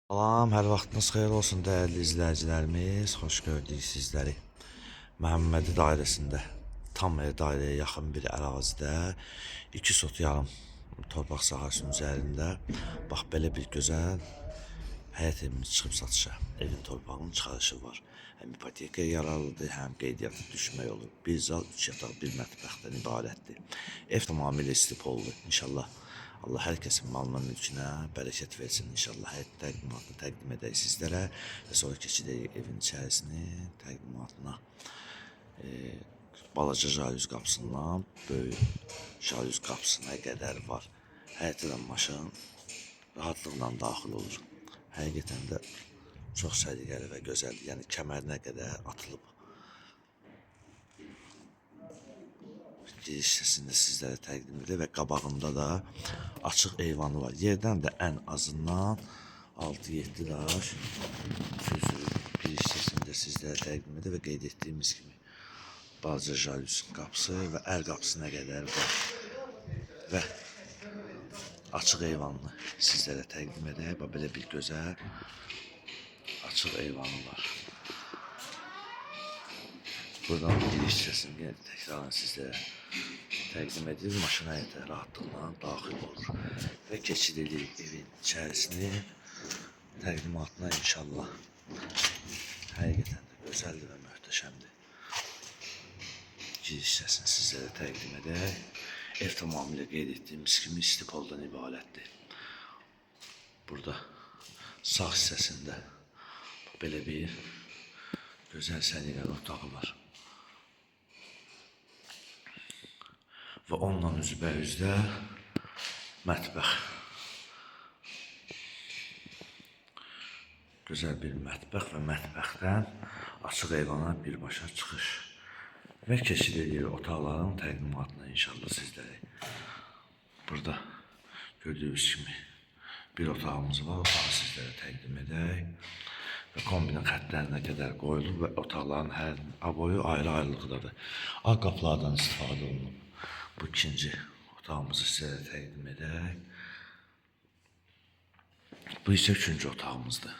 Salam, hər vaxtınız xeyir olsun dəyərli izləyicilərimiz. Xoş gördük sizləri. Məhəmmədi dairəsində tam dairəyə yaxın bir ərazidə 2 sot yarım torpaq sahəsinin üzərində bax belə bir gözəl həyət evimiz çıxıb satışa. Evin torpağının çıxarışı var. Həm ipotekaya yararlıdır, həm qeydiyyata düşmək olur. Bir zal, 3 yataq, bir mətbəxdən ibarətdir. Ev tamamilə istipoldur. İnşallah Allah hər kəsin malına, mülkünə bərəkət versin inşallah. Həyat təqdimatını təqdim edək sizlərə və sonra keçidək evin içərisini təqdimatına. Balaca jalüz qapısından böyük jalüz qapısına qədər var. Həyətdən maşın rahatlıqla daxil olur. Həqiqətən də çox səliqəli və gözəldir. Yəni kəmərinə qədər atılıb. Giriş hissəsində sizlərə təqdim edir və qabağında da açıq eyvanı var. Yerdən də ən azından 6-7 daş düzülüb. Giriş hissəsində sizlərə təqdim edir və qeyd etdiyimiz kimi balaca jalüz qapısı və əl qapısına qədər var. Və açıq eyvanını sizlərə təqdim edək. Belə bir gözəl açıq eyvanı var. Buradan giriş hissəsini təkrarən sizlərə təqdim edir. Maşın həyətə rahatlıqla daxil olur. Və keçid edirik evin içərisini təqdimatına inşallah. Həqiqətən də gözəldir və möhtəşəmdir. Giriş hissəsini sizlərə təqdim edək. Ev tamamilə qeyd etdiyimiz kimi istipoldan ibarətdir. Burada sağ hissəsində belə bir gözəl səliqəli otağı var. Və onunla üzbəyüzdə mətbəx. Gözəl bir mətbəx və mətbəxdən açıq eyvana birbaşa çıxış. Və keçid edirik otaqların təqdimatına inşallah sizlərə. Burada gördüyünüz kimi bir otağımız var. Otağı sizlərə təqdim edək. Və kombina xəttlərinə qədər qoyulub və otaqların hər aboyu ayrı-ayrılıqdadır. Ağ qapılardan istifadə olunub. Bu ikinci otağımızı sizlərə təqdim edək. Bu isə üçüncü otağımızdır.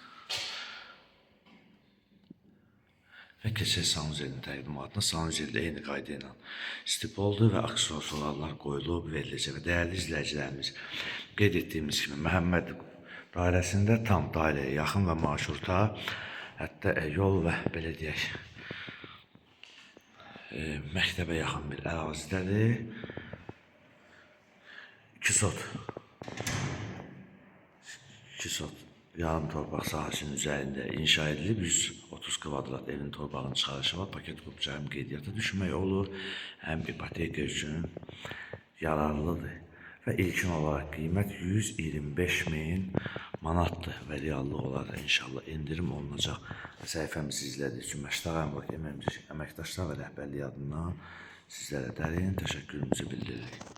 Və keçək sanuzelin təqdimatına. Sanuzeldə eyni qayda ilə istipoldur və aksesuarlar qoyulub, veriləcək. Və dəyərli izləyicilərimiz, qeyd etdiyimiz kimi Məhəmməd dairəsində tam dairəyə yaxın və marşruta, hətta yol və belə deyək, məktəbə yaxın bir ərazidədir. 2 sot yarım torpaq sahəsinin üzərində inşa edilib. 130 kvadrat evin torpağının çıxarışı var. Paket qrupça həm qeydiyyata düşmək olur, həm ipoteka üçün yararlıdır. Və ilkin olaraq qiymət 125.000 manatdır və reallıq olaraq inşallah indirim olunacaq. Səhifəmizi izlədiyiniz üçün Məştaq Əmlak əməkdaşlar və rəhbərliyi adından sizlərə dərin təşəkkürümüzü bildiririk.